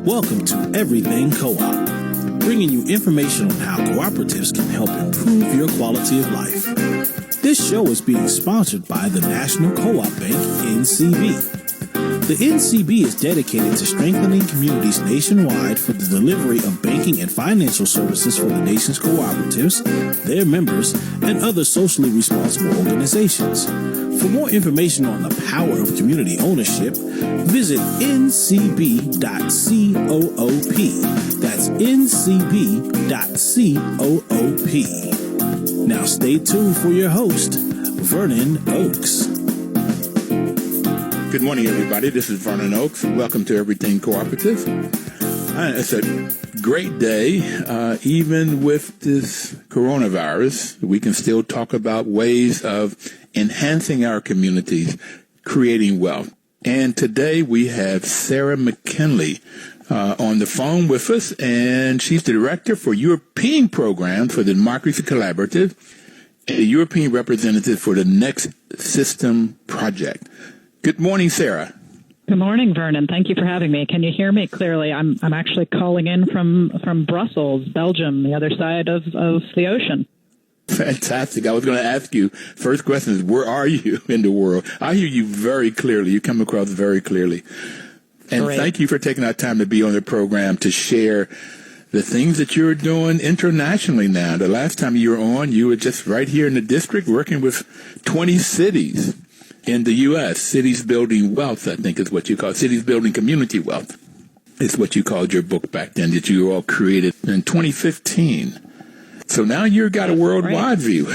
Welcome to Everything Co-op, bringing you information on how cooperatives can help improve your quality of life. This show is being sponsored by the National Co-op Bank, NCB. The NCB is dedicated to strengthening communities nationwide for the delivery of banking and financial services for the nation's cooperatives, their members, and other socially responsible organizations. For more information on the power of community ownership, visit ncb.coop. That's ncb.coop. Now stay tuned for your host, Vernon Oakes. Good morning, everybody. This is Vernon Oakes. Welcome to Everything Cooperative. It's a great day. Even with this coronavirus, we can still talk about ways of enhancing our communities, creating wealth. And today we have Sarah Mckinley on the phone with us, and she's the Director for European Programs for the Democracy Collaborative and the European Representative for the Next System Project. Good morning, Sarah. Good morning, Vernon. Thank you for having me. Can you hear me clearly? I'm actually calling in from Brussels, Belgium, the other side of the ocean. Fantastic. I was going to ask you, first question is, where are you in the world? I hear you very clearly. You come across very clearly. And Great. Thank you for taking our time to be on the program to share the things that you're doing internationally now. The last time you were on, you were just right here in the district working with 20 cities in the U.S., Cites Building Wealth, I think is what you call it. Cites Building Community Wealth is what you called your book back then that you all created in 2015. So now you've got a worldwide view.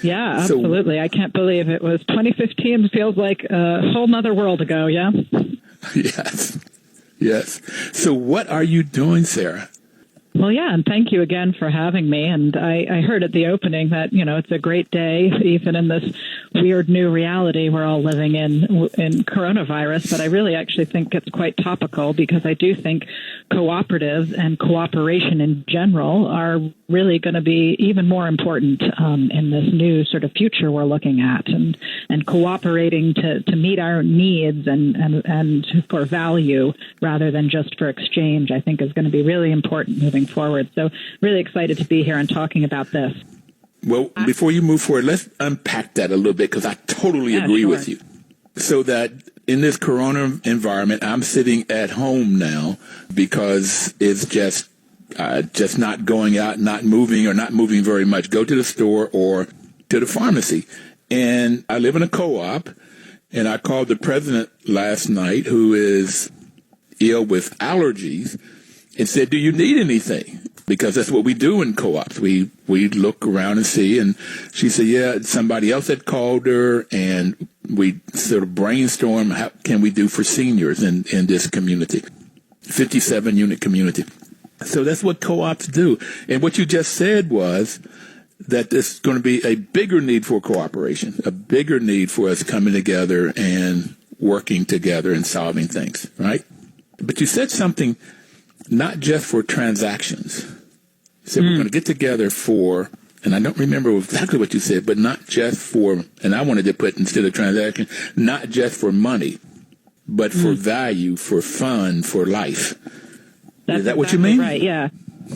Yeah, absolutely. I can't believe it was 2015. It feels like a whole nother world ago, yeah? Yes. So what are you doing, Sarah? Well, yeah, and thank you again for having me. And I heard at the opening that, it's a great day, even in this weird new reality we're all living in coronavirus. But I really actually think it's quite topical because I do think cooperatives and cooperation in general are really going to be even more important in this new sort of future we're looking at. And cooperating to meet our needs and for value rather than just for exchange, I think is going to be really important moving forward. So really excited to be here and talking about this. Well, before you move forward, let's unpack that a little bit because I totally agree with you. So that in this corona environment, I'm sitting at home now because it's just not going out, not moving or not moving very much. Go to the store or to the pharmacy. And I live in a co-op, and I called the president last night, who is ill with allergies, and said, do you need anything? Because that's what we do in co-ops. We look around and see. And she said, yeah, somebody else had called her, and we sort of brainstorm how can we do for seniors in this community, 57-unit community. So that's what co-ops do. And what you just said was that there's going to be a bigger need for cooperation, a bigger need for us coming together and working together and solving things, right? But you said something not just for transactions. You said we're going to get together for, and I don't remember exactly what you said, but not just for, and I wanted to put instead of transaction, not just for money, but for value, for fun, for life. That's Is that what you exactly mean? Right, yeah.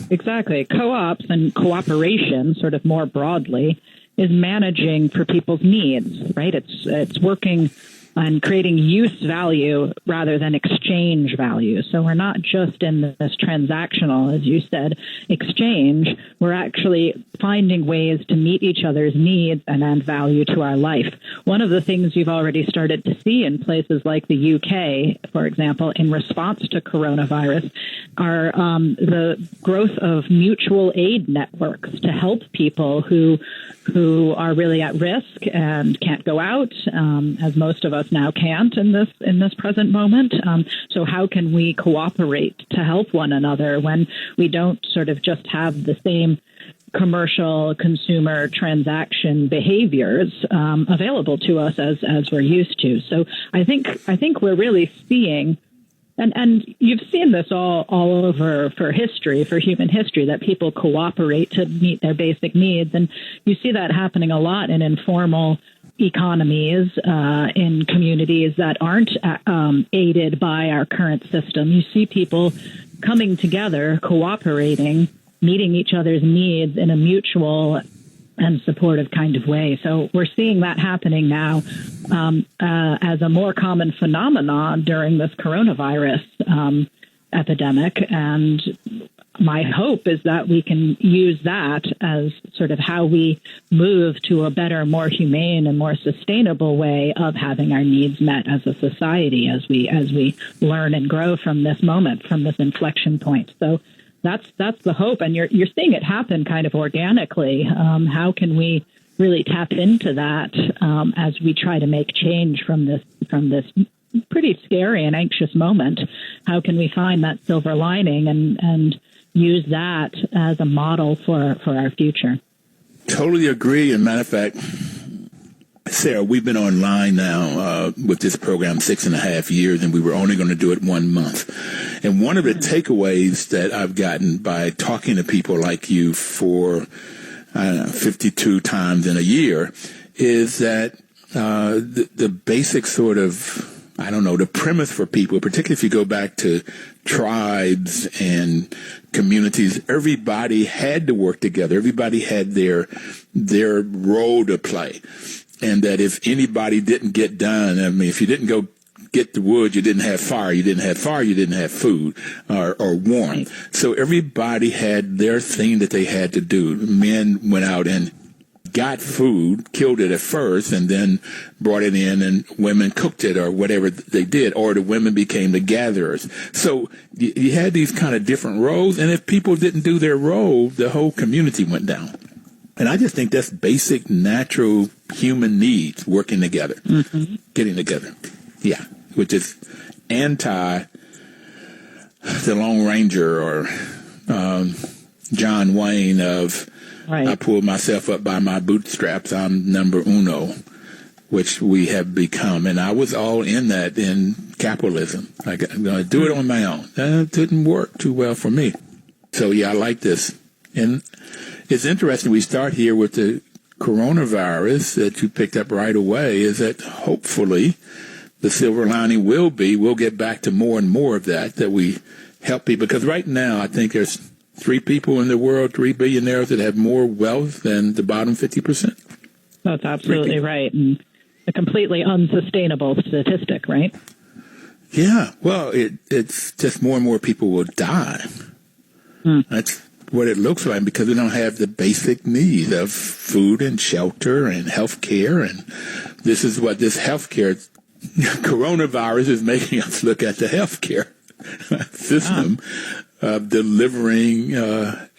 Exactly. Co-ops and cooperation, sort of more broadly, is managing for people's needs, right? It's working on creating use value rather than exchange value. So we're not just in this transactional, as you said, exchange. We're actually finding ways to meet each other's needs and add value to our life. One of the things you've already started to see in places like the UK, for example, in response to coronavirus, are the growth of mutual aid networks to help people who are really at risk and can't go out, as most of us now can't in this present moment. So how can we cooperate to help one another when we don't sort of just have the same commercial consumer transaction behaviors available to us as we're used to? So I think we're really seeing. And you've seen this all over for human history, that people cooperate to meet their basic needs. And you see that happening a lot in informal economies in communities that aren't aided by our current system. You see people coming together, cooperating, meeting each other's needs in a mutual and supportive kind of way. So we're seeing that happening now as a more common phenomenon during this coronavirus epidemic. And my hope is that we can use that as sort of how we move to a better, more humane and more sustainable way of having our needs met as a society as we learn and grow from this moment, from this inflection point. So that's the hope. And you're seeing it happen kind of organically. How can we really tap into that as we try to make change from this pretty scary and anxious moment? How can we find that silver lining and use that as a model for our future? Totally agree. And matter of fact, Sarah, we've been online now with this program 6.5 years, and we were only going to do it 1 month. And one of the takeaways that I've gotten by talking to people like you for 52 times in a year is that the basic sort of, the premise for people, particularly if you go back to tribes and communities, everybody had to work together. Everybody had their role to play. And that if anybody didn't get done, if you didn't go get the wood, you didn't have fire. You didn't have fire, you didn't have food or warmth. So everybody had their thing that they had to do. Men went out and got food, killed it at first, and then brought it in, and women cooked it or whatever they did, or the women became the gatherers. So you had these kind of different roles, and if people didn't do their role, the whole community went down. And I just think that's basic, natural human needs, working together, getting together. Yeah, which is anti the Lone Ranger or John Wayne of I pulled myself up by my bootstraps, I'm number uno, which we have become. And I was all in that in capitalism. I'm going to do it on my own. That didn't work too well for me. So, yeah, I like this. And it's interesting. We start here with the coronavirus that you picked up right away, is that hopefully the silver lining will be we'll get back to more and more of that we help people. Because right now I think there's 3 people in the world, 3 billionaires that have more wealth than the bottom 50%. That's absolutely right. And a completely unsustainable statistic, right? Yeah. Well, it's just more and more people will die. That's what it looks like because they don't have the basic needs of food and shelter and health care. And this is what this health care coronavirus is making us look at the health care system of delivering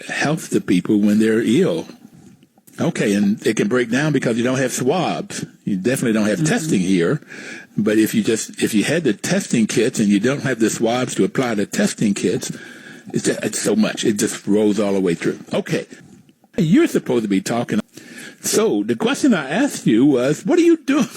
health to people when they're ill. Okay, and it can break down because you don't have swabs. You definitely don't have testing here. But if you had the testing kits and you don't have the swabs to apply the testing kits, it's so much. It just rolls all the way through. Okay, you're supposed to be talking. So the question I asked you was, what are you doing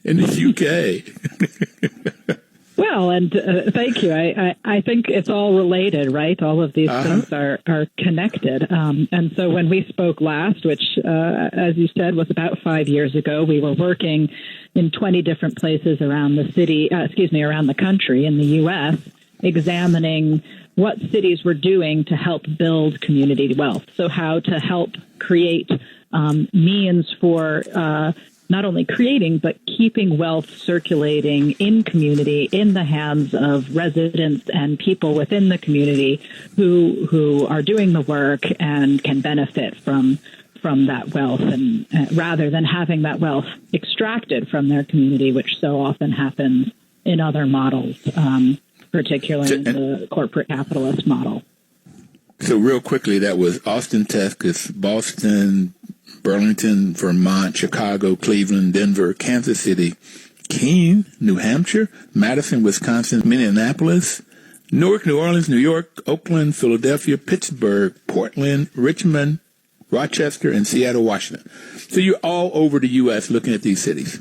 in the UK? Well, and thank you. I think it's all related, right? All of these things are connected. And so when we spoke last, which, as you said, was about 5 years ago, we were working in 20 different places around around the country in the U.S., examining what cities were doing to help build community wealth. So how to help create means for not only creating, but keeping wealth circulating in community, in the hands of residents and people within the community who are doing the work and can benefit from that wealth, and rather than having that wealth extracted from their community, which so often happens in other models, particularly in the corporate capitalist model. So real quickly, that was Austin, Texas, Boston, Burlington, Vermont, Chicago, Cleveland, Denver, Kansas City, Keene, New Hampshire, Madison, Wisconsin, Minneapolis, Newark, New Orleans, New York, Oakland, Philadelphia, Pittsburgh, Portland, Richmond, Rochester, and Seattle, Washington. So you're all over the U.S. looking at these cities.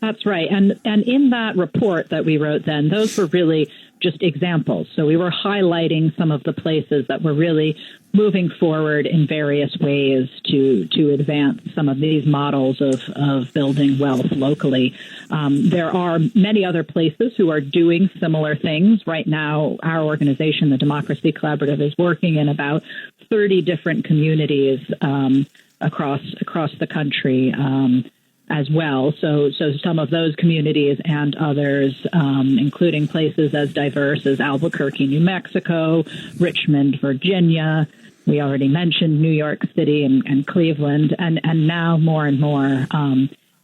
That's right. And in that report that we wrote then, those were really just examples. So we were highlighting some of the places that were really moving forward in various ways to advance some of these models of building wealth locally. There are many other places who are doing similar things. Right now, our organization, the Democracy Collaborative, is working in about 30 different communities across the country as well. So some of those communities and others, including places as diverse as Albuquerque, New Mexico, Richmond, Virginia. We already mentioned New York City and Cleveland, and now more and more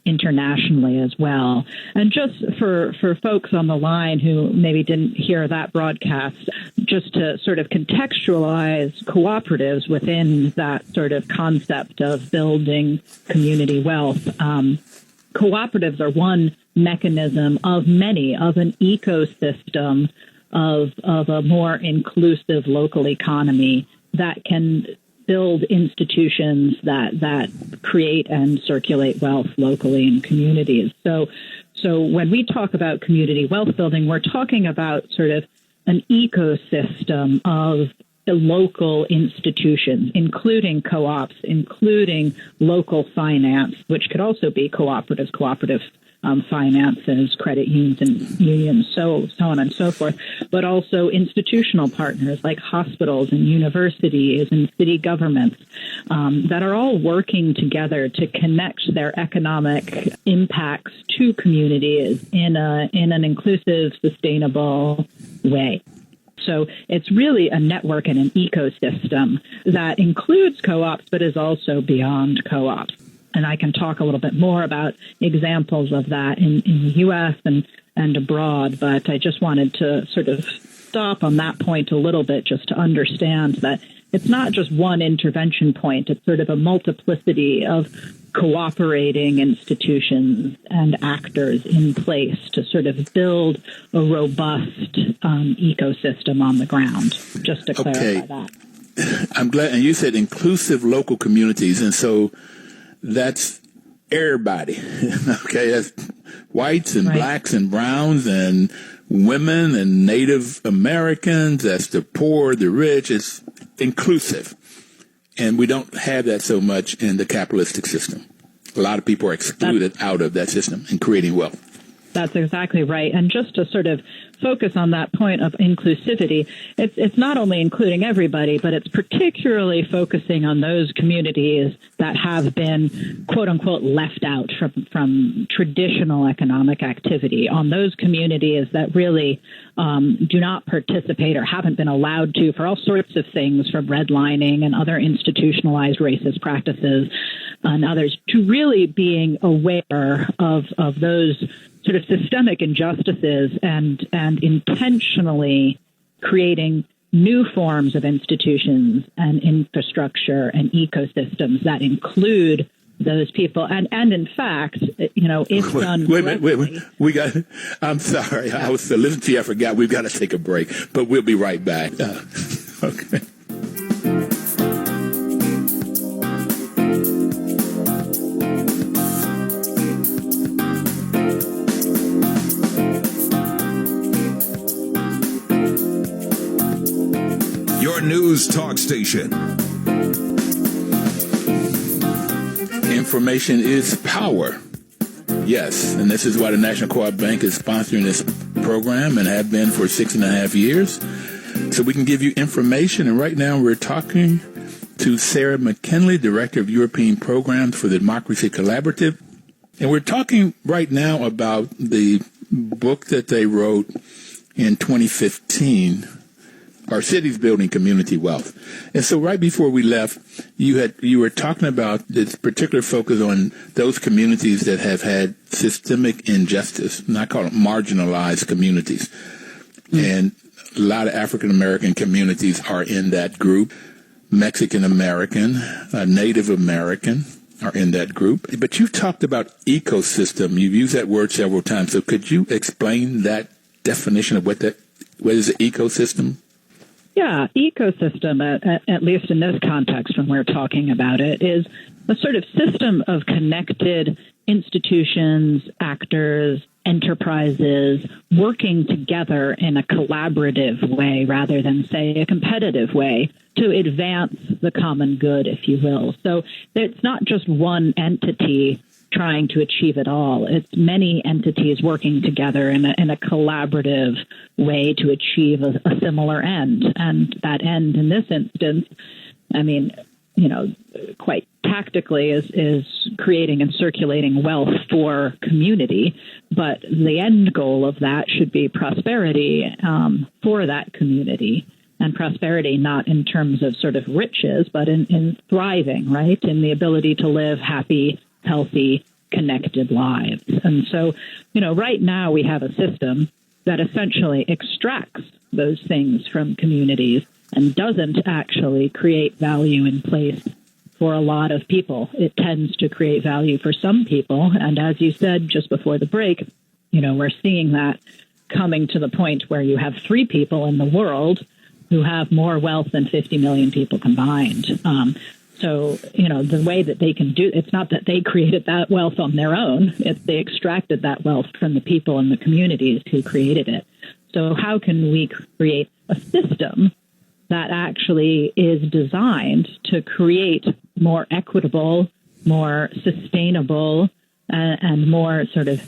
internationally as well. And just for folks on the line who maybe didn't hear that broadcast, just to sort of contextualize cooperatives within that sort of concept of building community wealth, cooperatives are one mechanism of many, of an ecosystem of a more inclusive local economy that can build institutions that create and circulate wealth locally in communities. So when we talk about community wealth building, we're talking about sort of an ecosystem of local institutions, including co-ops, including local finance, which could also be cooperative finances, credit unions, so on and so forth, but also institutional partners like hospitals and universities and city governments that are all working together to connect their economic impacts to communities in an inclusive, sustainable way. So it's really a network and an ecosystem that includes co-ops, but is also beyond co-ops. And I can talk a little bit more about examples of that in the U.S. and abroad, but I just wanted to sort of stop on that point a little bit just to understand that it's not just one intervention point. It's sort of a multiplicity of cooperating institutions and actors in place to sort of build a robust ecosystem on the ground, just to clarify that. I'm glad. And you said inclusive local communities, and so that's everybody. Okay, that's whites and blacks and browns and women and Native Americans. That's the poor, the rich. It's inclusive. And we don't have that so much in the capitalistic system. A lot of people are excluded out of that system and creating wealth. That's exactly right. And just to sort of focus on that point of inclusivity, it's not only including everybody, but it's particularly focusing on those communities that have been, quote unquote, left out from traditional economic activity, on those communities that really do not participate or haven't been allowed to for all sorts of things, from redlining and other institutionalized racist practices and others, to really being aware of those sort of systemic injustices and intentionally creating new forms of institutions and infrastructure and ecosystems that include those people. And in fact, if done wait. We got. I'm sorry. I was listening to you. I forgot. We've got to take a break, but we'll be right back. Okay. News talk station. Information is power. Yes, and this is why the National Co-op Bank is sponsoring this program and have been for 6.5 years. So we can give you information. And right now we're talking to Sarah Mckinley, Director of European Programs for the Democracy Collaborative. And we're talking right now about the book that they wrote in 2015, Our Cities Building Community Wealth. And so right before we left, you were talking about this particular focus on those communities that have had systemic injustice, and I call it marginalized communities. And a lot of African American communities are in that group. Mexican American, Native American are in that group. But you've talked about ecosystem. You've used that word several times. So could you explain that definition of what is an ecosystem? Yeah, ecosystem, at least in this context when we're talking about it, is a sort of system of connected institutions, actors, enterprises working together in a collaborative way rather than, say, a competitive way to advance the common good, if you will. So it's not just one entity trying to achieve it all. It's many entities working together in a collaborative way to achieve a similar end. And that end in this instance, I mean, quite tactically is creating and circulating wealth for community. But the end goal of that should be prosperity for that community. And prosperity not in terms of sort of riches, but in thriving, right? In the ability to live happy, healthy, connected lives. And so, right now we have a system that essentially extracts those things from communities and doesn't actually create value in place for a lot of people. It tends to create value for some people. And as you said just before the break, we're seeing that coming to the point where you have 3 people in the world who have more wealth than 50 million people combined. So, the way that they can do it's not that they created that wealth on their own. They extracted that wealth from the people in the communities who created it. So how can we create a system that actually is designed to create more equitable, more sustainable, and more sort of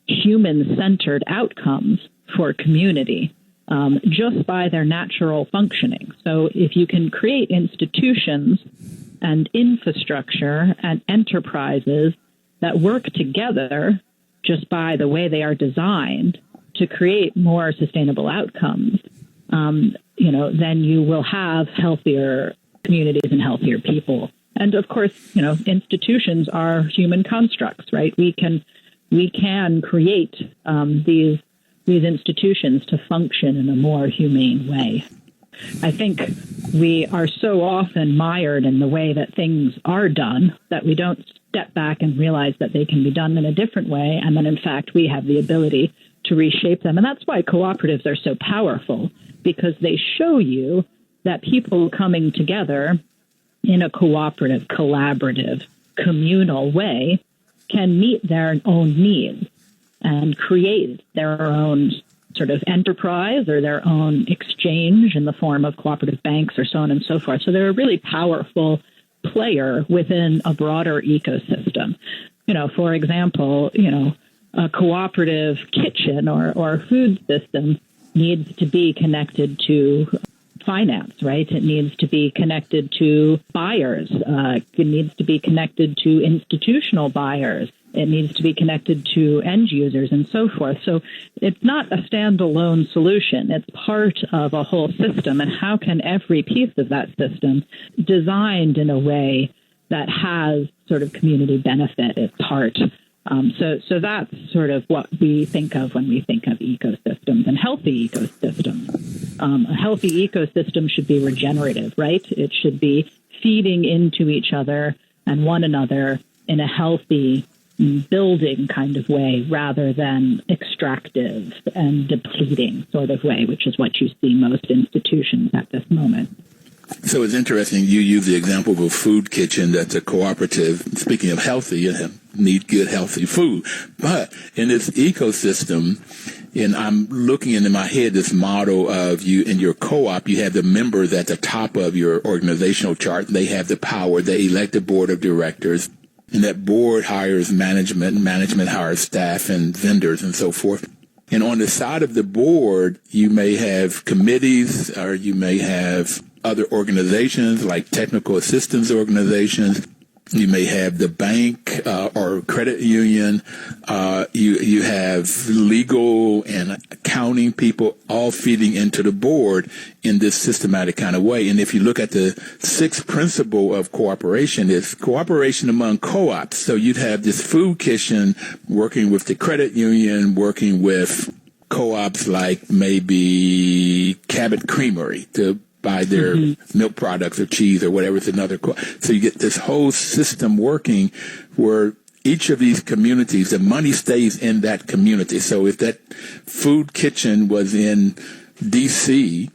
human-centered outcomes for community just by their natural functioning? So if you can create institutions and infrastructure and enterprises that work together just by the way they are designed to create more sustainable outcomes, then you will have healthier communities and healthier people. And of course, institutions are human constructs, right? We can create these institutions to function in a more humane way. I think we are so often mired in the way that things are done that we don't step back and realize that they can be done in a different way. And then, in fact, we have the ability to reshape them. And that's why cooperatives are so powerful, because they show you that people coming together in a cooperative, collaborative, communal way can meet their own needs and create their own sort of enterprise or their own exchange in the form of cooperative banks or so on and so forth. So they're a really powerful player within a broader ecosystem. For example, a cooperative kitchen or food system needs to be connected to finance, right? It needs to be connected to buyers. It needs to be connected to institutional buyers. It needs to be connected to end users and so forth. So it's not a standalone solution. It's part of a whole system. And how can every piece of that system designed in a way that has sort of community benefit as part? So that's sort of what we think of when we think of ecosystems and healthy ecosystems. A healthy ecosystem should be regenerative, right? It should be feeding into each other and one another in a healthy, building kind of way rather than extractive and depleting sort of way, which is what you see most institutions at this moment. So it's interesting you use the example of a food kitchen that's a cooperative. Speaking of healthy, you need good, healthy food. But in this ecosystem, and I'm looking into my head this model of you in your co-op, you have the members at the top of your organizational chart. They have the power. They elect a board of directors. And that board hires management, and management hires staff and vendors and so forth. And on the side of the board, you may have committees or you may have other organizations like technical assistance organizations. You may have the bank or credit union. You have legal and accounting people all feeding into the board in this systematic kind of way. And if you look at the sixth principle of cooperation, it's cooperation among co-ops. So you'd have this food kitchen working with the credit union, working with co-ops like maybe Cabot Creamery to buy their milk products or cheese or whatever. It's another. So you get this whole system working where each of these communities, the money stays in that community. So if that food kitchen was in D.C.,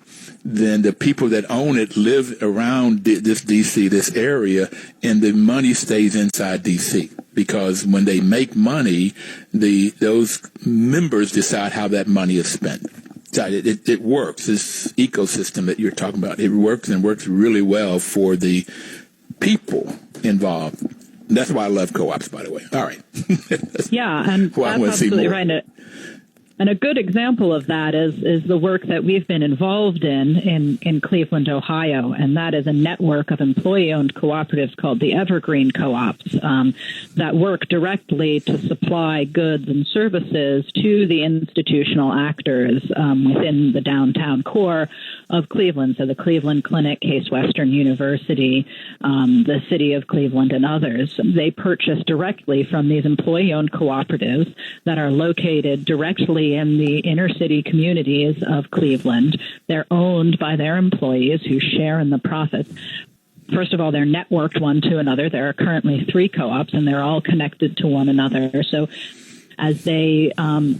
then the people that own it live around this D.C., this area, and the money stays inside D.C. because when they make money, those members decide how that money is spent. So it works. This ecosystem that you're talking about, it works and works really well for the people involved. That's why I love co-ops, by the way. All right. Yeah, and that's absolutely right. And a good example of that is the work that we've been involved in Cleveland, Ohio, and that is a network of employee-owned cooperatives called the Evergreen Coops that work directly to supply goods and services to the institutional actors within the downtown core of Cleveland, so the Cleveland Clinic, Case Western University, the City of Cleveland, and others. They purchase directly from these employee-owned cooperatives that are located directly in the inner city communities of Cleveland. They're owned by their employees who share in the profits. First of all, they're networked one to another. There are currently 3 co-ops, and they're all connected to one another. So as they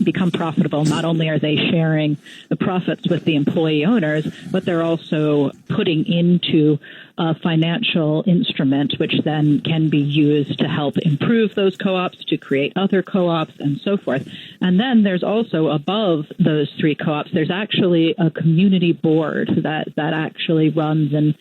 become profitable, not only are they sharing the profits with the employee owners, but they're also putting into a financial instrument which then can be used to help improve those co-ops, to create other co-ops, and so forth. And then there's also, above those 3 co-ops, there's actually a community board that actually runs and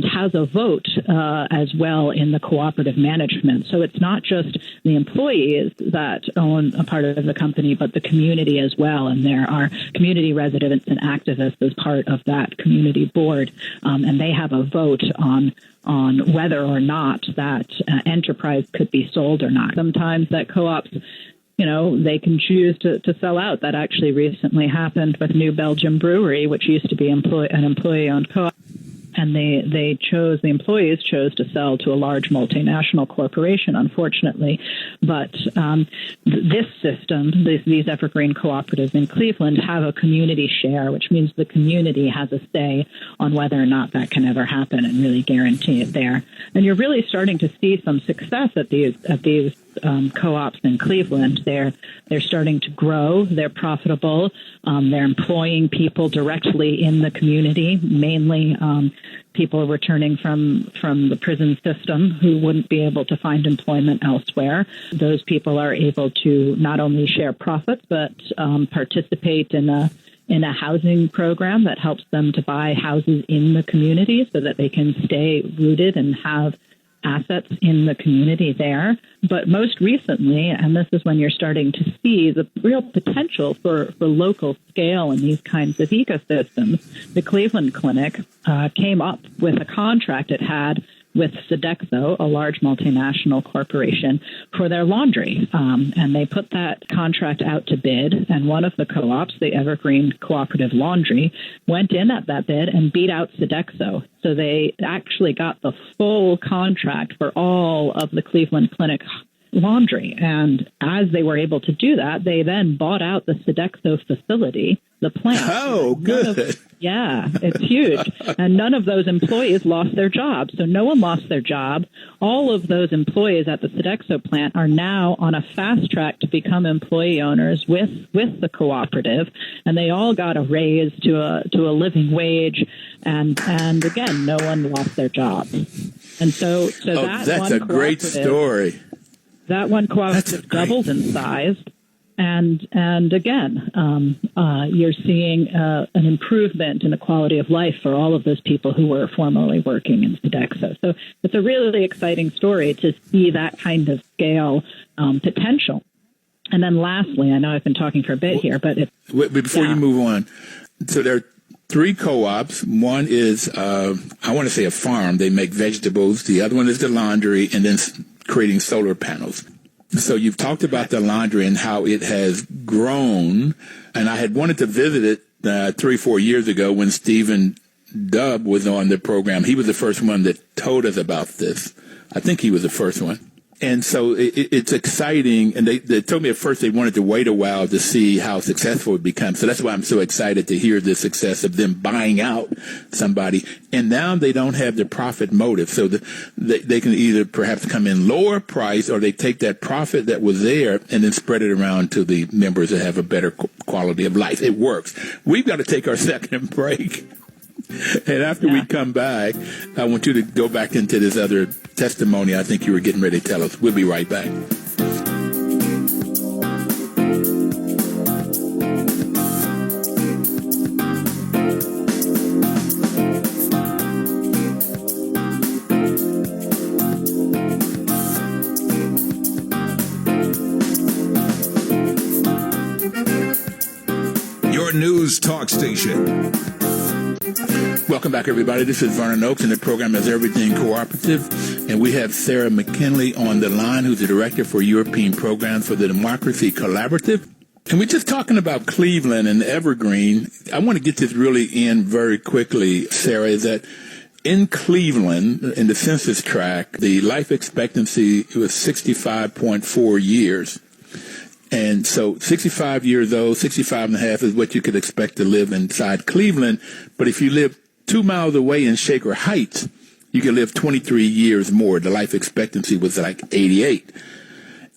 has a vote as well in the cooperative management. So it's not just the employees that own a part of the company, but the community as well. And there are community residents and activists as part of that community board, and they have a vote on whether or not that enterprise could be sold or not. Sometimes that co-ops, they can choose to sell out. That actually recently happened with New Belgium Brewery, which used to be an employee-owned co-op. And the employees chose to sell to a large multinational corporation, unfortunately. But this system, these Evergreen Cooperatives in Cleveland, have a community share, which means the community has a say on whether or not that can ever happen and really guarantee it there. And you're really starting to see some success at these co-ops in Cleveland. They're starting to grow. They're profitable. They're employing people directly in the community, mainly people returning from the prison system who wouldn't be able to find employment elsewhere. Those people are able to not only share profits, but participate in a housing program that helps them to buy houses in the community so that they can stay rooted and have assets in the community there. But most recently, and this is when you're starting to see the real potential for local scale in these kinds of ecosystems, the Cleveland Clinic came up with a contract it had with Sodexo, a large multinational corporation, for their laundry. And they put that contract out to bid, and one of the co-ops, the Evergreen Cooperative Laundry, went in at that bid and beat out Sodexo. So they actually got the full contract for all of the Cleveland Clinic laundry. And as they were able to do that, they then bought out the Sodexo facility, the plant. Oh, good. Yeah, it's huge. And none of those employees lost their jobs. So no one lost their job. All of those employees at the Sodexo plant are now on a fast track to become employee owners with the cooperative. And they all got a raise to a living wage. And again, no one lost their jobs. And so that's a great story. That one cooperative doubled in size. And again, you're seeing an improvement in the quality of life for all of those people who were formerly working in Sodexo. So it's a really exciting story to see that kind of scale potential. And then lastly, I know I've been talking for a bit here, but before you move on, so there are 3 co-ops. One is, I want to say a farm. They make vegetables. The other one is the laundry, and then creating solar panels. So you've talked about the laundry and how it has grown, and I had wanted to visit it 3-4 years ago when Stephen Dubb was on the program. He was the first one that told us about this. I think he was the first one. And so it's exciting, and they told me at first they wanted to wait a while to see how successful it becomes. So that's why I'm so excited to hear the success of them buying out somebody. And now they don't have the profit motive. So they can either perhaps come in lower price, or they take that profit that was there and then spread it around to the members that have a better quality of life. It works. We've got to take our second break. And after we come back, I want you to go back into this other testimony I think you were getting ready to tell us. We'll be right back. Your news talk station. Welcome back, everybody. This is Vernon Oakes, and the program is Evergreen Cooperative. And we have Sarah Mckinley on the line, who's the Director for European Programs for the Democracy Collaborative. And we're just talking about Cleveland and Evergreen. I want to get this really in very quickly, Sarah, is that in Cleveland, in the census tract, the life expectancy was 65.4 years. And so 65 years old, 65 and a half is what you could expect to live inside Cleveland. But if you live 2 miles away in Shaker Heights, you can live 23 years more. The life expectancy was like 88.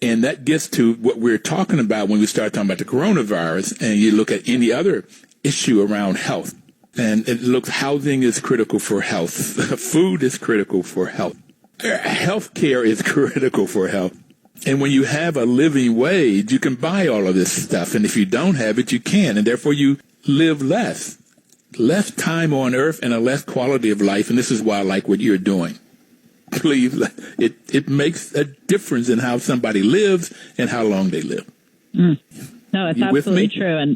And that gets to what we're talking about when we start talking about the coronavirus, and you look at any other issue around health. And it looks, housing is critical for health. Food is critical for health. Healthcare is critical for health. And when you have a living wage, you can buy all of this stuff. And if you don't have it, you can't. And therefore, you live less time on earth and a less quality of life. And this is why I like what you're doing. Please, it makes a difference in how somebody lives and how long they live. No, it's you absolutely true.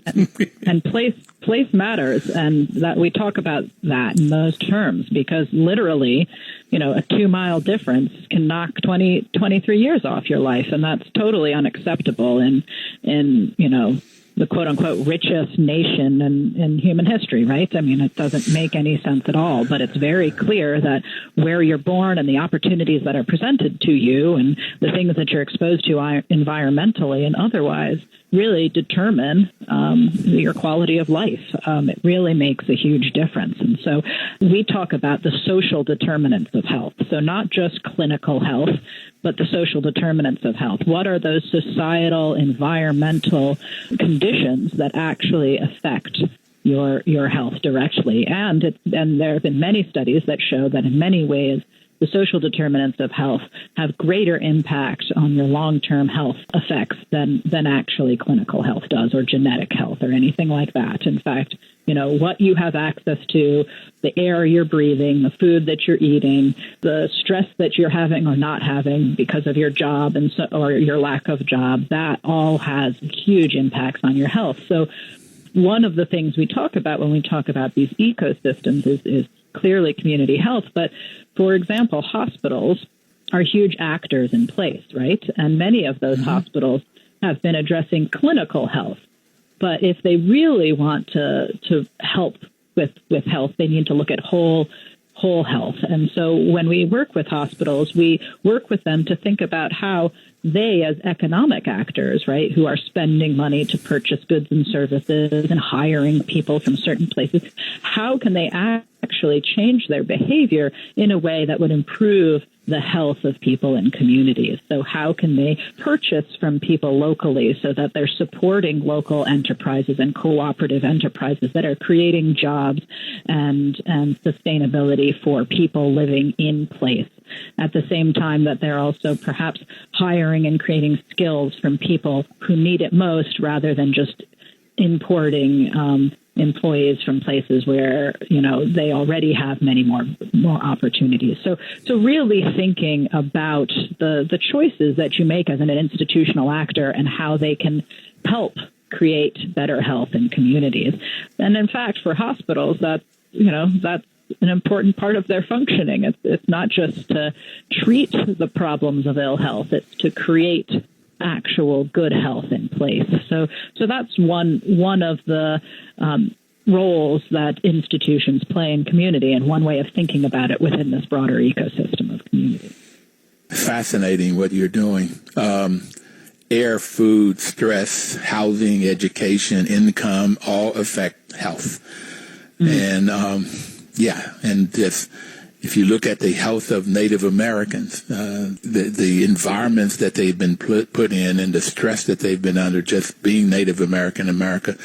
And place matters. And that we talk about that in those terms, because literally, a 2-mile difference can knock 23 years off your life. And that's totally unacceptable in the quote unquote richest nation in human history, right? I mean, it doesn't make any sense at all, but it's very clear that where you're born and the opportunities that are presented to you and the things that you're exposed to environmentally and otherwise really determine your quality of life. It really makes a huge difference. And so we talk about the social determinants of health. So not just clinical health, but the social determinants of health. What are those societal, environmental conditions that actually affect your health directly? And there have been many studies that show that in many ways, the social determinants of health have greater impact on your long-term health effects than actually clinical health does, or genetic health, or anything like that. In fact, what you have access to, the air you're breathing, the food that you're eating, the stress that you're having or not having because of your job or your lack of job, that all has huge impacts on your health. So one of the things we talk about when we talk about these ecosystems is clearly community health. But for example, hospitals are huge actors in place, right? And many of those hospitals have been addressing clinical health. But if they really want to help with health, they need to look at whole health. And so when we work with hospitals, we work with them to think about how they, as economic actors, right, who are spending money to purchase goods and services and hiring people from certain places, how can they actually change their behavior in a way that would improve the health of people in communities? So how can they purchase from people locally so that they're supporting local enterprises and cooperative enterprises that are creating jobs and sustainability for people living in place, at the same time that they're also perhaps hiring and creating skills from people who need it most, rather than just importing employees from places where, they already have many more opportunities. So really thinking about the choices that you make as an institutional actor and how they can help create better health in communities. And in fact, for hospitals, that's an important part of their functioning. It's not just to treat the problems of ill health, it's to create actual good health in place. So that's one of the roles that institutions play in community, and one way of thinking about it within this broader ecosystem of community. Fascinating what you're doing. Air, food, stress, housing, education, income, all affect health. And and just if you look at the health of Native Americans, the environments that they've been put in and the stress that they've been under just being Native American in America,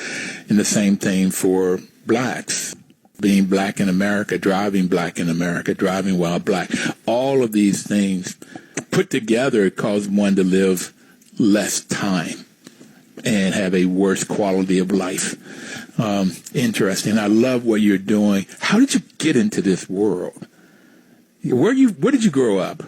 and the same thing for blacks. being black in America, driving while black. All of these things put together cause one to live less time and have a worse quality of life. Interesting. I love what you're doing. How did you get into this world? Where did you grow up?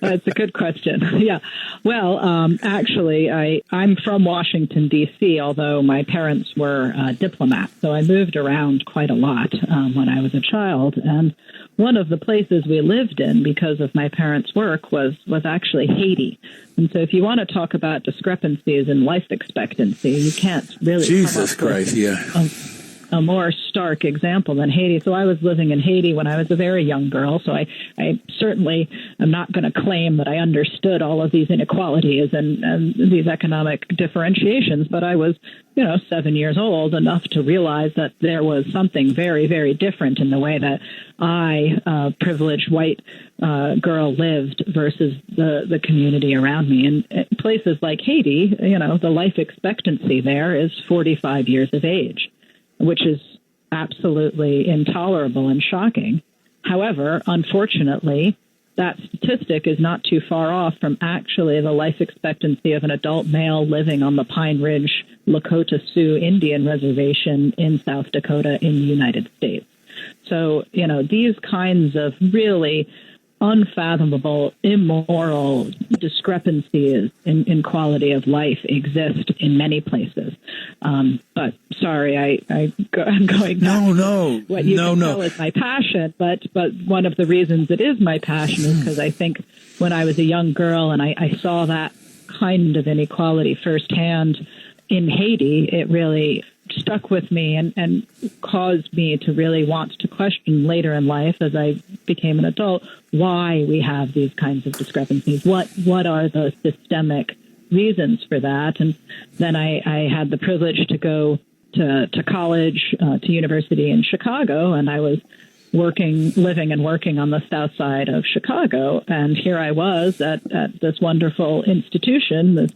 That's a good question. Yeah. Well, actually, I'm from Washington, D.C., although my parents were diplomats. So I moved around quite a lot when I was a child. And one of the places we lived in because of my parents' work was actually Haiti. And so if you want to talk about discrepancies in life expectancy, you can't really Jesus Christ, yeah. A more stark example than Haiti. So I was living in Haiti when I was a very young girl. So I certainly am not going to claim that I understood all of these inequalities and these economic differentiations. But I was, 7 years old, enough to realize that there was something very, very different in the way that I, privileged white girl, lived versus the community around me. And in places like Haiti, the life expectancy there is 45 years of age, which is absolutely intolerable and shocking. However, unfortunately, that statistic is not too far off from actually the life expectancy of an adult male living on the Pine Ridge Lakota Sioux Indian Reservation in South Dakota in the United States. So, these kinds of really unfathomable, immoral discrepancies in quality of life exist in many places. But sorry, I'm going. No. What you can tell is my passion, but one of the reasons it is my passion is because I think when I was a young girl and I saw that kind of inequality firsthand in Haiti, it really stuck with me and caused me to really want to question later in life as I became an adult why we have these kinds of discrepancies. What are the systemic reasons for that? And then I had the privilege to go to college, to university in Chicago, and I was living and working on the south side of Chicago. And here I was at this wonderful institution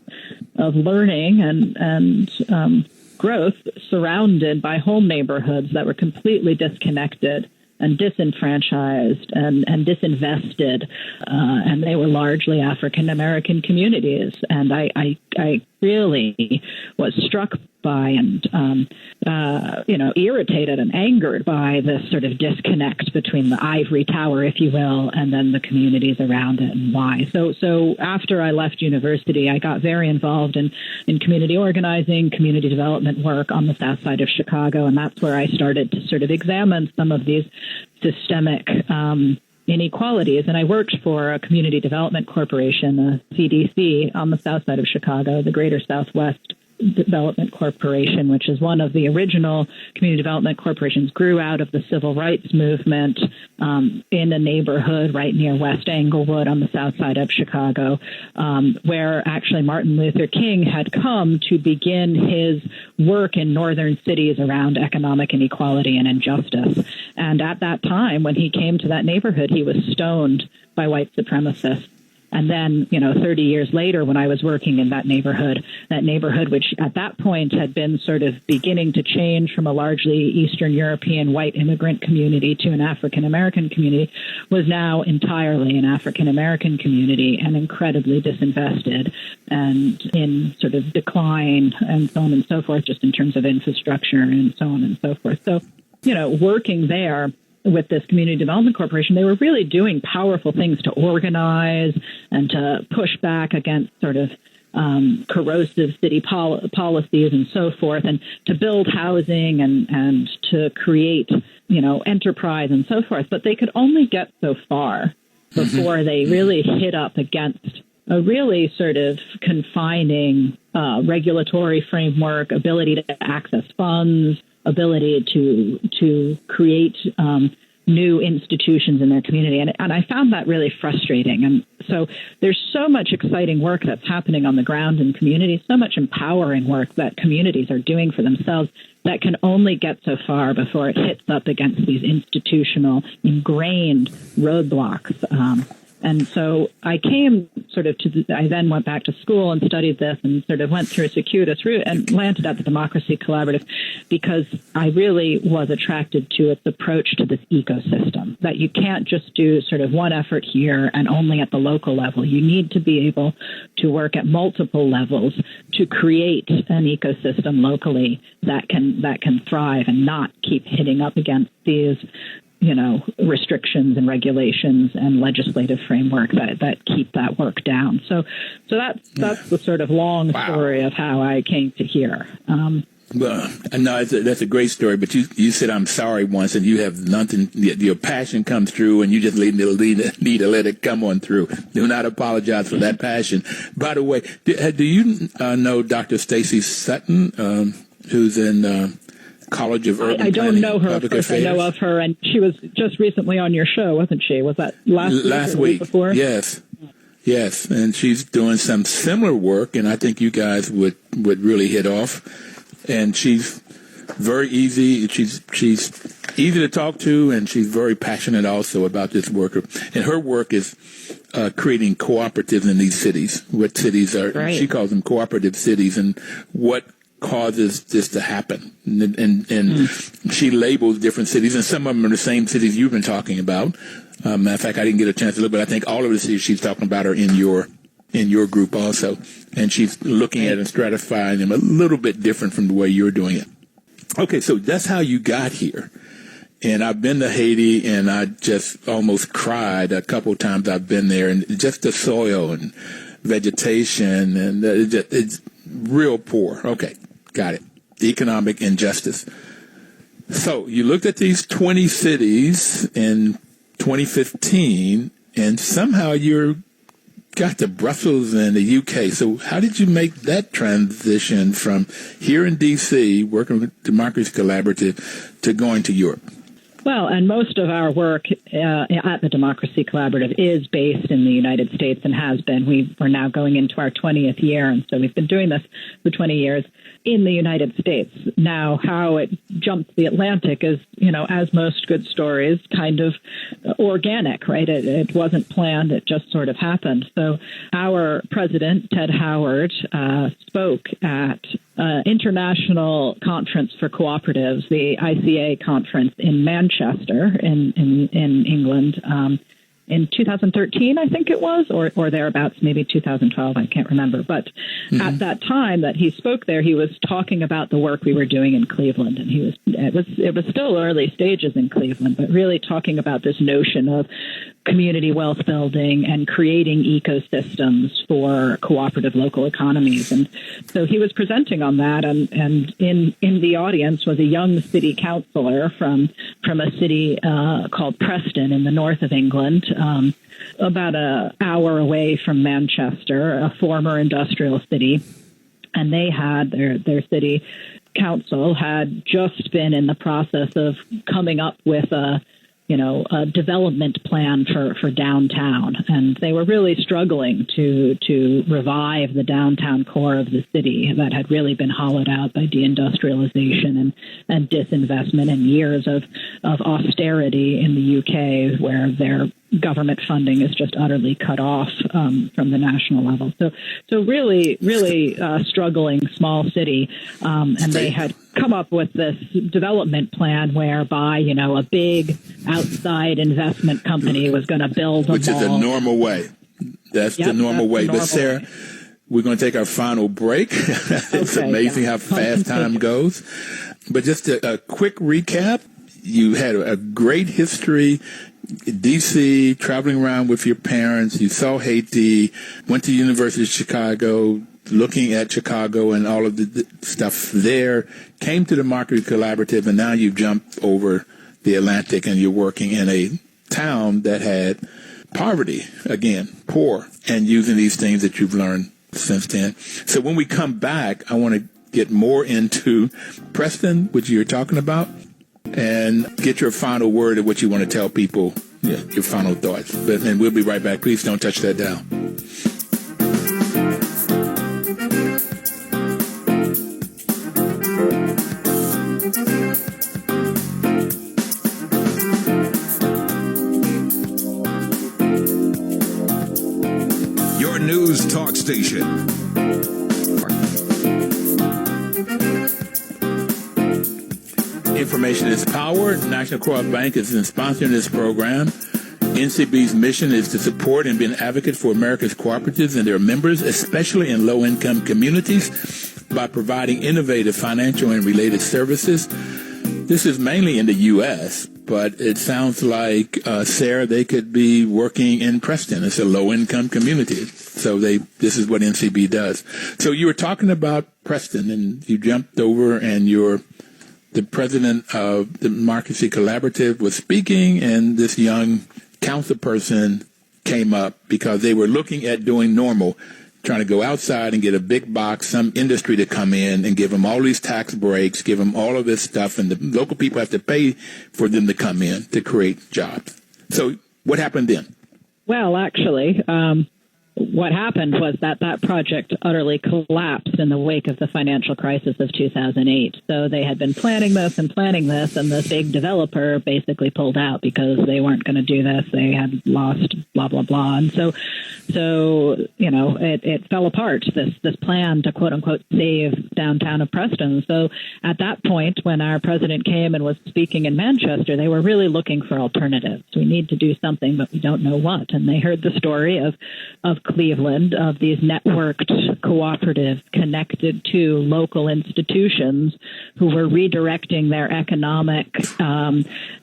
of learning and growth, surrounded by whole neighborhoods that were completely disconnected and disenfranchised and disinvested, and they were largely African American communities. And I really was struck by and irritated and angered by this sort of disconnect between the ivory tower, if you will, and then the communities around it and why. So after I left university, I got very involved in community organizing, community development work on the south side of Chicago, and that's where I started to sort of examine some of these systemic inequalities. And I worked for a community development corporation, a CDC, on the south side of Chicago, the Greater Southwest Development Corporation, which is one of the original community development corporations, grew out of the civil rights movement in a neighborhood right near West Englewood on the south side of Chicago, where actually Martin Luther King had come to begin his work in northern cities around economic inequality and injustice. And at that time, when he came to that neighborhood, he was stoned by white supremacists. And then, 30 years later, when I was working in that neighborhood, which at that point had been sort of beginning to change from a largely Eastern European white immigrant community to an African American community, was now entirely an African American community and incredibly disinvested and in sort of decline and so on and so forth, just in terms of infrastructure and so on and so forth. So, working there with this community development corporation, they were really doing powerful things to organize and to push back against sort of corrosive city policies and so forth, and to build housing and to create, enterprise and so forth. But they could only get so far before they really hit up against a really sort of confining regulatory framework, ability to access funds, ability to create new institutions in their community. And I found that really frustrating. And so there's so much exciting work that's happening on the ground in communities, so much empowering work that communities are doing for themselves that can only get so far before it hits up against these institutional, ingrained roadblocks And so I came sort of I then went back to school and studied this and sort of went through a circuitous route and landed at the Democracy Collaborative because I really was attracted to its approach to this ecosystem, that you can't just do sort of one effort here and only at the local level. You need to be able to work at multiple levels to create an ecosystem locally that can thrive and not keep hitting up against these restrictions and regulations and legislative framework that keep that work down. So that's the sort of long story of how I came to here. Well, no, that's a great story, but you said I'm sorry once, and you have nothing, your passion comes through, and you just need to let it come on through. Do not apologize for that passion. By the way, do you know Dr. Stacy Sutton, who's in College of Urban I don't Planning, know her. Public Of course, Affairs? I know of her, and she was just recently on your show, wasn't she? Was that last week before? Yes, and she's doing some similar work, and I think you guys would really hit off. And she's very easy. She's easy to talk to, and she's very passionate also about this work. And her work is creating cooperatives in these cities. What cities are? Right. She calls them cooperative cities, and what causes this to happen. And she labels different cities, and some of them are the same cities you've been talking about. Matter of fact, I didn't get a chance to look, but I think all of the cities she's talking about are in your group also. And she's looking at and stratifying them a little bit different from the way you're doing it. Okay, so that's how you got here. And I've been to Haiti, and I just almost cried a couple times I've been there. And just the soil and vegetation, and it's real poor. Okay, got it. Economic injustice. So you looked at these 20 cities in 2015, and somehow you're got to Brussels and the UK. So how did you make that transition from here in D.C., working with Democracy Collaborative, to going to Europe? Well, and most of our work at the Democracy Collaborative is based in the United States and has been. We're now going into our 20th year, and so we've been doing this for 20 years in the United States. Now, how it jumped the Atlantic is, as most good stories, kind of organic, right? It wasn't planned. It just sort of happened. So our president, Ted Howard, spoke at International Conference for Cooperatives, the ICA conference in Manchester in England, in 2013, I think it was, or thereabouts, maybe 2012, I can't remember. But at that time that he spoke there, he was talking about the work we were doing in Cleveland, and it was still early stages in Cleveland, but really talking about this notion of community wealth building and creating ecosystems for cooperative local economies. And so he was presenting on that, and in the audience was a young city councillor from a city called Preston in the north of England, about an hour away from Manchester, a former industrial city. And they had their city council had just been in the process of coming up with a development plan for downtown. And they were really struggling to revive the downtown core of the city that had really been hollowed out by deindustrialization and disinvestment and years of austerity in the UK, where their government funding is just utterly cut off from the national level. So really struggling small city. And they had come up with this development plan whereby, a big outside investment company was going to build a Which mall. is the normal way. That's the normal way. But Sarah, we're going to take our final break. It's amazing how fast time goes. But just a quick recap. You had a great history, D.C., traveling around with your parents. You saw Haiti, went to the University of Chicago, looking at Chicago and all of the stuff there, came to the Democracy Collaborative, and now you've jumped over the Atlantic and you're working in a town that had poverty, again, poor, and using these things that you've learned since then. So when we come back, I want to get more into Preston, which you're talking about, and get your final word of what you want to tell people, your final thoughts. And we'll be right back. Please don't touch that dial. Station. Information is power. National Co-op Bank is sponsoring this program. NCB's mission is to support and be an advocate for America's cooperatives and their members, especially in low-income communities, by providing innovative financial and related services. This is mainly in the U.S., but it sounds like, Sarah, they could be working in Preston. It's a low-income community. So this is what NCB does. So you were talking about Preston, and you jumped over, and the president of the Democracy Collaborative was speaking, and this young council person came up because they were looking at doing normal, trying to go outside and get a big box, some industry to come in and give them all these tax breaks, give them all of this stuff, and the local people have to pay for them to come in to create jobs. So what happened then? Well, actually, what happened was that project utterly collapsed in the wake of the financial crisis of 2008. So they had been planning this, and the big developer basically pulled out because they weren't going to do this. They had lost blah, blah, blah. And so it fell apart, this plan to, quote unquote, save downtown of Preston. So at that point, when our president came and was speaking in Manchester, they were really looking for alternatives. We need to do something, but we don't know what. And they heard the story of Cleveland, of these networked cooperatives connected to local institutions who were redirecting their economic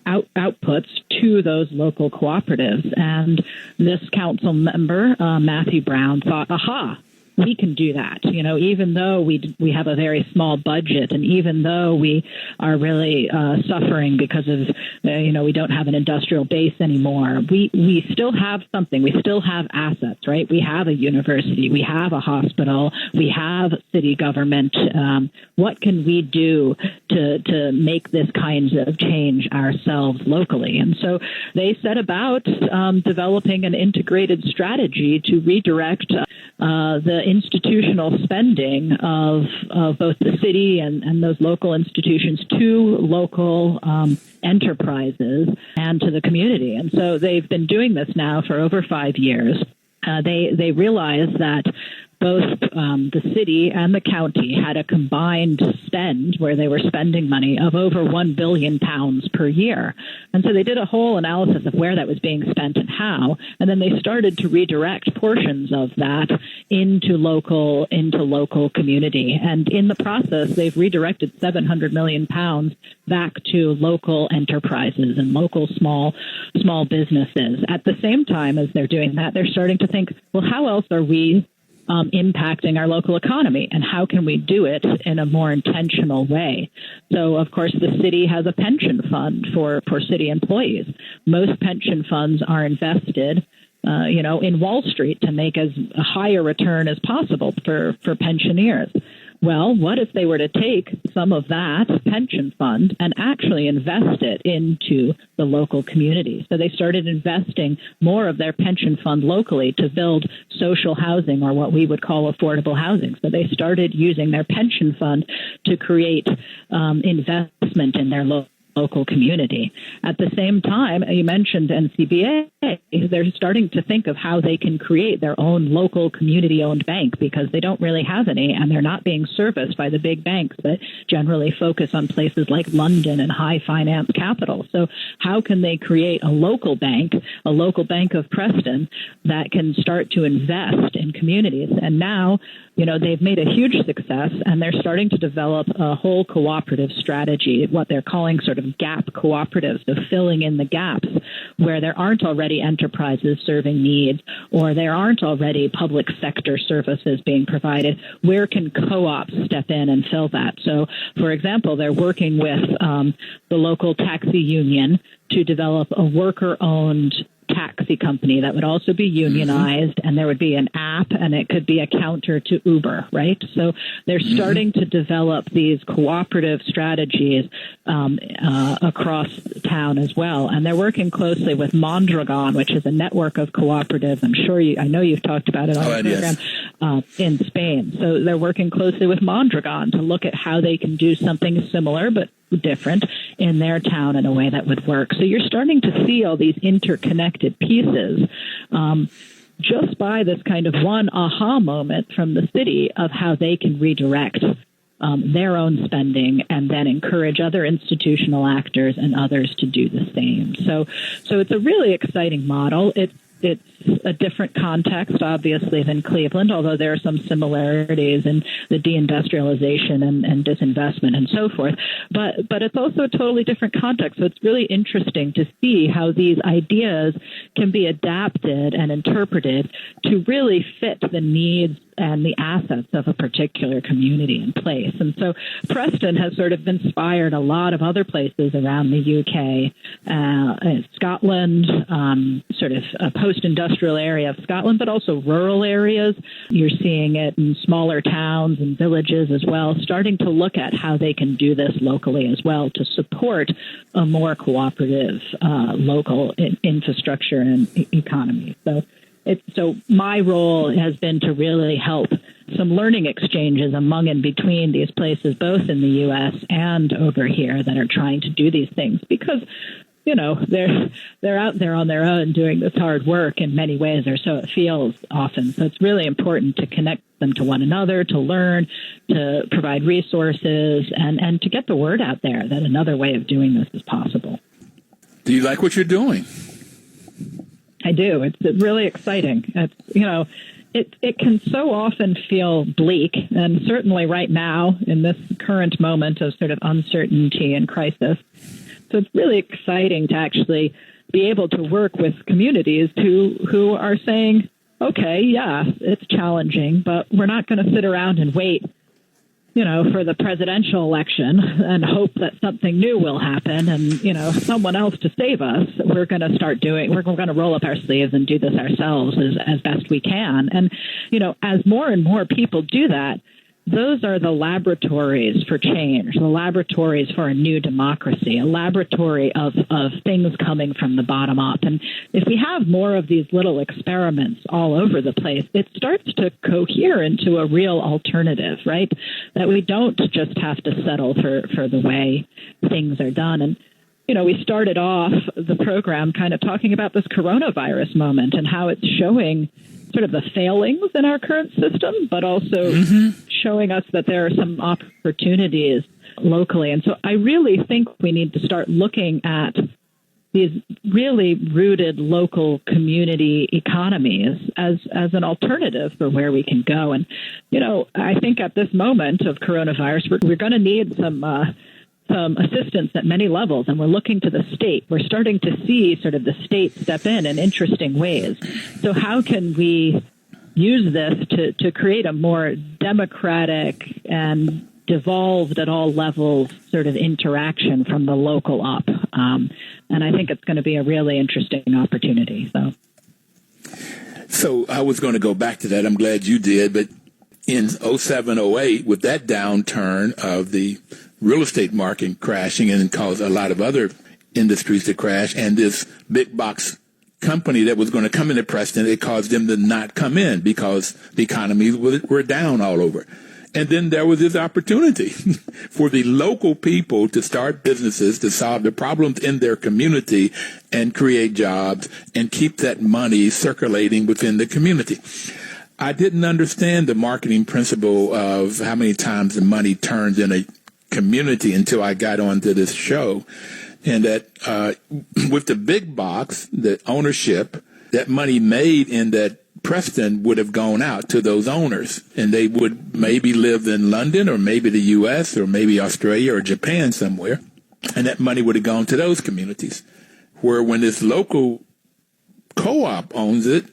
outputs to those local cooperatives. And this council member, Matthew Brown, thought, aha, we can do that. Even though we have a very small budget, and even though we are really suffering because of, we don't have an industrial base anymore, we still have something. We still have assets, right? We have a university. We have a hospital. We have city government. What can we do to make this kind of change ourselves locally? And so they set about developing an integrated strategy to redirect the institutional spending of both the city and those local institutions to local enterprises and to the community. And so they've been doing this now for over 5 years. They realized that both the city and the county had a combined spend where they were spending money of over £1 billion per year. And so they did a whole analysis of where that was being spent and how, and then they started to redirect portions of that into local community. And in the process, they've redirected £700 million back to local enterprises and local small businesses. At the same time as they're doing that, they're starting to think, well, how else are we impacting our local economy, and how can we do it in a more intentional way? So, of course, the city has a pension fund for city employees. Most pension funds are invested in Wall Street to make as high a return as possible for pensioners. Well, what if they were to take some of that pension fund and actually invest it into the local community? So they started investing more of their pension fund locally to build social housing, or what we would call affordable housing. So they started using their pension fund to create investment in their local community. At the same time, you mentioned NCBA. They're starting to think of how they can create their own local community-owned bank, because they don't really have any, and they're not being serviced by the big banks that generally focus on places like London and high finance capital. So how can they create a local bank of Preston, that can start to invest in communities? And now, they've made a huge success, and they're starting to develop a whole cooperative strategy, what they're calling sort of gap cooperatives, so filling in the gaps where there aren't already enterprises serving needs, or there aren't already public sector services being provided. Where can co-ops step in and fill that? So, for example, they're working with the local taxi union to develop a worker-owned taxi company that would also be unionized, and there would be an app, and it could be a counter to Uber, right? So they're starting to develop these cooperative strategies across town as well. And they're working closely with Mondragon, which is a network of cooperatives. I know you've talked about it on the program in Spain. So they're working closely with Mondragon to look at how they can do something similar but different in their town in a way that would work. So you're starting to see all these interconnected pieces just by this kind of one aha moment from the city of how they can redirect their own spending and then encourage other institutional actors and others to do the same. So it's a really exciting model. It's a different context, obviously, than Cleveland, although there are some similarities in the deindustrialization and disinvestment and so forth. But it's also a totally different context. So it's really interesting to see how these ideas can be adapted and interpreted to really fit the needs and the assets of a particular community and place. And so Preston has sort of inspired a lot of other places around the UK, Scotland, sort of a post-industrial area of Scotland, but also rural areas. You're seeing it in smaller towns and villages as well, starting to look at how they can do this locally as well to support a more cooperative local infrastructure and economy. So my role has been to really help some learning exchanges among and between these places, both in the U.S. and over here, that are trying to do these things because, they're out there on their own doing this hard work in many ways, or so it feels often. So it's really important to connect them to one another, to learn, to provide resources, and to get the word out there that another way of doing this is possible. Do you like what you're doing? I do. It's really exciting. It can so often feel bleak, and certainly right now in this current moment of sort of uncertainty and crisis. So it's really exciting to actually be able to work with communities who are saying, okay, yeah, it's challenging, but we're not going to sit around and wait, for the presidential election and hope that something new will happen and, someone else to save us. We're going to roll up our sleeves and do this ourselves as best we can. And, as more and more people do that, those are the laboratories for change, the laboratories for a new democracy, a laboratory of things coming from the bottom up. And if we have more of these little experiments all over the place, it starts to cohere into a real alternative, right? That we don't just have to settle for the way things are done. And, we started off the program kind of talking about this coronavirus moment and how it's showing sort of the failings in our current system, but also showing us that there are some opportunities locally. And so I really think we need to start looking at these really rooted local community economies as an alternative for where we can go. And, I think at this moment of coronavirus, we're going to need some assistance at many levels, and we're looking to the state. We're starting to see sort of the state step in interesting ways. So how can we use this to create a more democratic and devolved at all levels sort of interaction from the local up? And I think it's going to be a really interesting opportunity. So I was going to go back to that. I'm glad you did. But in 07, 08, with that downturn of the real estate market crashing and caused a lot of other industries to crash, and this big box company that was going to come into Preston, it caused them to not come in because the economies were down all over. And then there was this opportunity for the local people to start businesses, to solve the problems in their community and create jobs and keep that money circulating within the community. I didn't understand the marketing principle of how many times the money turns in a community until I got onto this show. And that with the big box, the ownership, that money made in that Preston would have gone out to those owners, and they would maybe live in London or maybe the U.S. or maybe Australia or Japan somewhere, and that money would have gone to those communities. Where when this local co-op owns it,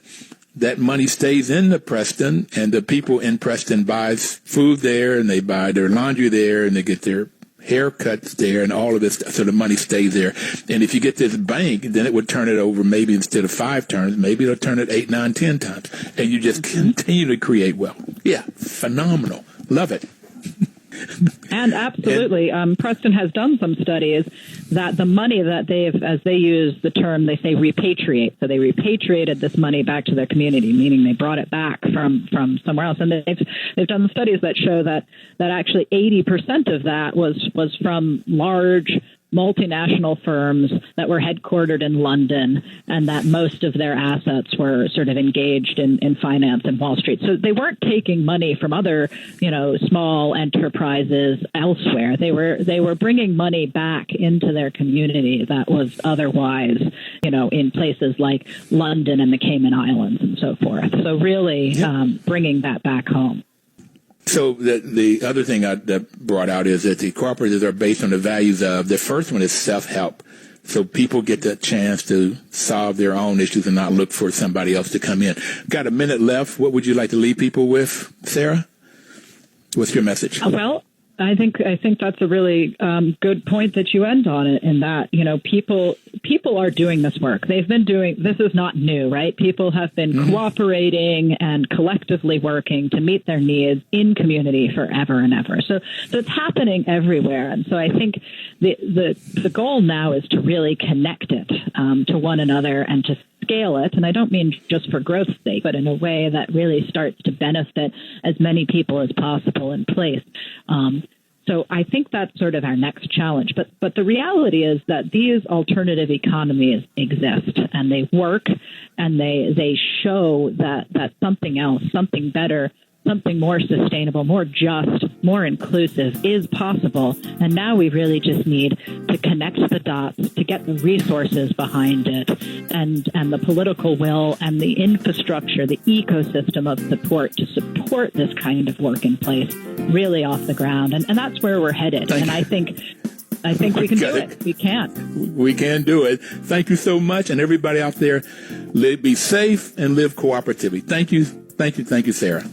that money stays in the Preston, and the people in Preston buys food there, and they buy their laundry there, and they get their haircuts there, and all of this, so the money stays there. And if you get this bank, then it would turn it over maybe instead of 5 turns, maybe it'll turn it 8, 9, 10 times. And you just continue to create wealth. Yeah, phenomenal. Love it. And absolutely. Preston has done some studies that the money that as they use the term, they say repatriate. So they repatriated this money back to their community, meaning they brought it back from somewhere else. And they've done studies that show that actually 80% of that was from large multinational firms that were headquartered in London and that most of their assets were sort of engaged in finance and Wall Street. So they weren't taking money from other, small enterprises elsewhere. They were bringing money back into their community that was otherwise, in places like London and the Cayman Islands and so forth. So really bringing that back home. So the other thing that brought out is that the cooperatives are based on the values of, the first one is self-help. So people get the chance to solve their own issues and not look for somebody else to come in. Got a minute left. What would you like to leave people with, Sarah? What's your message? Well, I think that's a really good point that you end on it, in that, people are doing this work. They've been doing, this is not new, right? People have been cooperating and collectively working to meet their needs in community forever and ever. So it's happening everywhere. And so I think the goal now is to really connect it to one another and to scale it. And I don't mean just for growth's sake, but in a way that really starts to benefit as many people as possible in place. So I think that's sort of our next challenge. But the reality is that these alternative economies exist, and they work, and they show that something else, something better, something more sustainable, more just, more inclusive is possible. And now we really just need to connect the dots, to get the resources behind it, and the political will and the infrastructure, the ecosystem of support to support this kind of work in place really off the ground. And that's where we're headed. And I think we can do it. We can. We can do it. Thank you so much. And everybody out there, be safe and live cooperatively. Thank you. Thank you. Thank you, Sarah.